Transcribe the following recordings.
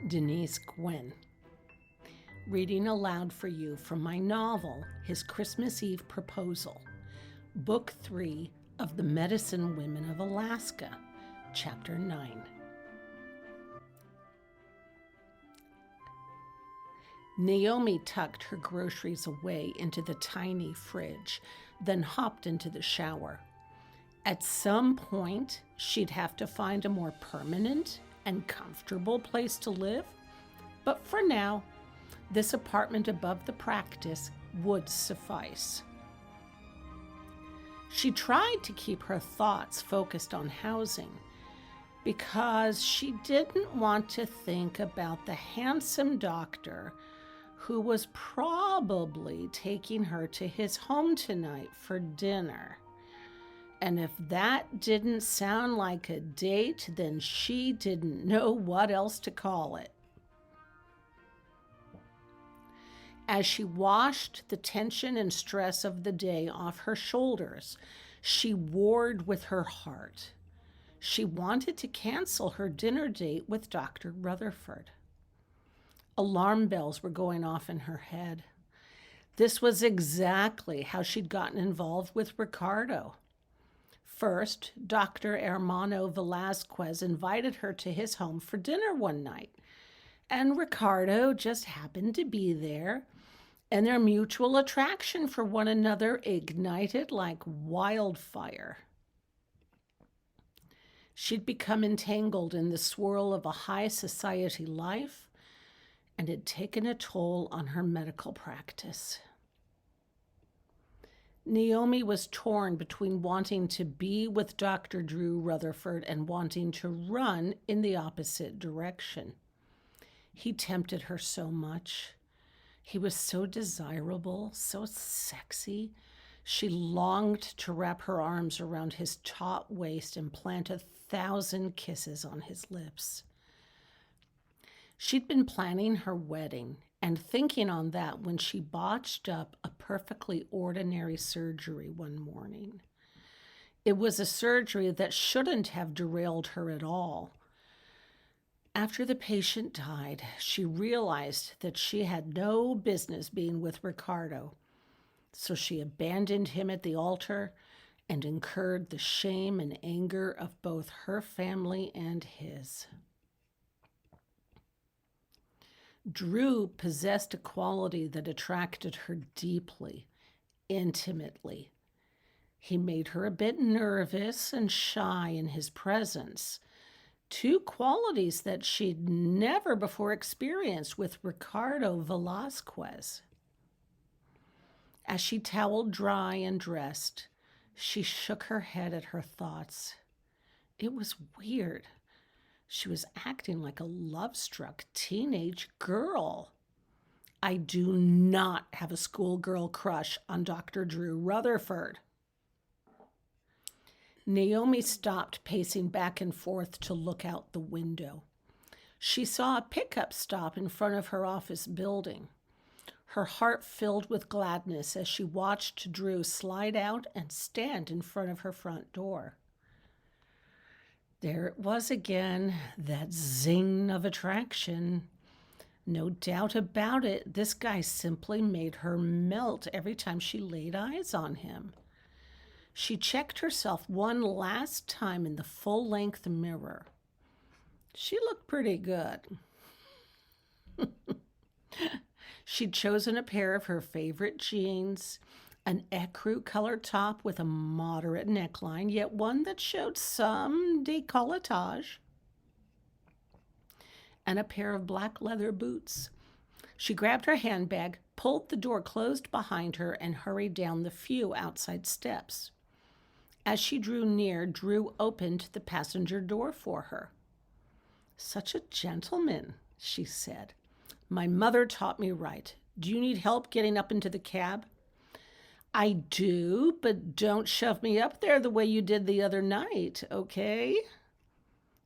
Denise Gwynn. Reading aloud for you from my novel, His Christmas Eve Proposal, Book 3 of The Medicine Women of Alaska, Chapter 9. Naomi tucked her groceries away into the tiny fridge, then hopped into the shower. At some point, she'd have to find a more permanent and comfortable place to live, but for now, this apartment above the practice would suffice. She tried to keep her thoughts focused on housing because she didn't want to think about the handsome doctor who was probably taking her to his home tonight for dinner. And if that didn't sound like a date, then she didn't know what else to call it. As she washed the tension and stress of the day off her shoulders, she warred with her heart. She wanted to cancel her dinner date with Dr. Rutherford. Alarm bells were going off in her head. This was exactly how she'd gotten involved with Ricardo. First, Dr. Hermano Velazquez invited her to his home for dinner one night, and Ricardo just happened to be there, and their mutual attraction for one another ignited like wildfire. She'd become entangled in the swirl of a high society life, and had taken a toll on her medical practice. Naomi was torn between wanting to be with Dr. Drew Rutherford and wanting to run in the opposite direction. He tempted her so much. He was so desirable, so sexy. She longed to wrap her arms around his taut waist and plant 1,000 kisses on his lips. She'd been planning her wedding and thinking on that when she botched up a perfectly ordinary surgery one morning. It was a surgery that shouldn't have derailed her at all. After the patient died, she realized that she had no business being with Ricardo, so she abandoned him at the altar and incurred the shame and anger of both her family and his. Drew possessed a quality that attracted her deeply, intimately. He made her a bit nervous and shy in his presence, two qualities that she'd never before experienced with Ricardo Velazquez. As she toweled dry and dressed, she shook her head at her thoughts. It was weird. She was acting like a love-struck teenage girl. I do not have a schoolgirl crush on Dr. Drew Rutherford. Naomi stopped pacing back and forth to look out the window. She saw a pickup stop in front of her office building. Her heart filled with gladness as she watched Drew slide out and stand in front of her front door. There it was again, that zing of attraction. No doubt about it, this guy simply made her melt every time she laid eyes on him. She checked herself one last time in the full-length mirror. She looked pretty good. She'd chosen a pair of her favorite jeans, an ecru-colored top with a moderate neckline, yet one that showed some décolletage, and a pair of black leather boots. She grabbed her handbag, pulled the door closed behind her, and hurried down the few outside steps. As she drew near, Drew opened the passenger door for her. "Such a gentleman," she said. "My mother taught me right. Do you need help getting up into the cab?" "I do, but don't shove me up there the way you did the other night, okay?"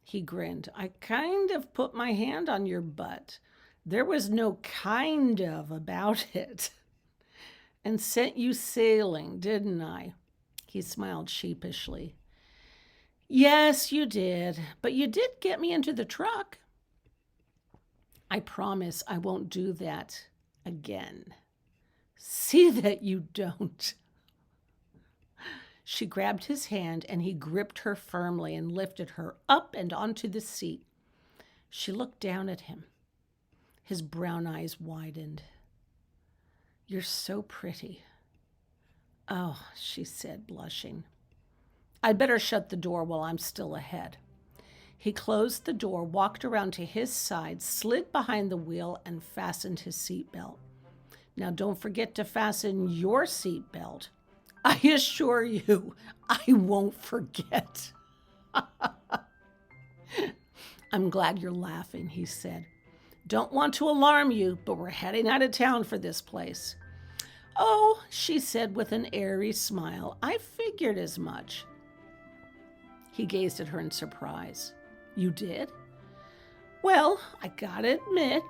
He grinned. "I kind of put my hand on your butt. There was no kind of about it. And sent you sailing, didn't I?" He smiled sheepishly. "Yes, you did, but you did get me into the truck." I promise I won't do that again. See that you don't. She grabbed his hand and he gripped her firmly and lifted her up and onto the seat. She looked down at him. His brown eyes widened. You're so pretty. Oh, she said, blushing. I'd better shut the door while I'm still ahead. He closed the door, walked around to his side, slid behind the wheel, and fastened his seatbelt. Now don't forget to fasten your seatbelt. I assure you, I won't forget. I'm glad you're laughing, he said. Don't want to alarm you, but we're heading out of town for this place. Oh, she said with an airy smile. I figured as much. He gazed at her in surprise. You did? Well, I gotta admit,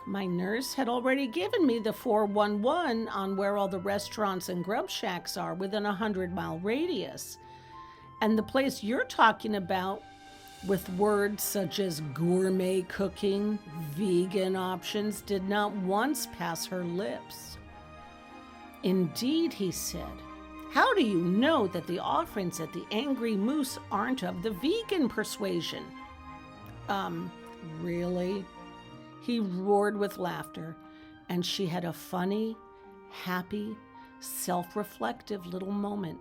my nurse had already given me the 411 on where all the restaurants and grub shacks are within a 100-mile radius. And the place you're talking about, with words such as gourmet cooking, vegan options, did not once pass her lips. Indeed, he said. How do you know that the offerings at the Angry Moose aren't of the vegan persuasion? Really? He roared with laughter, and she had a funny, happy, self-reflective little moment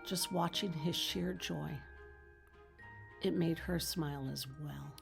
just watching his sheer joy. It made her smile as well.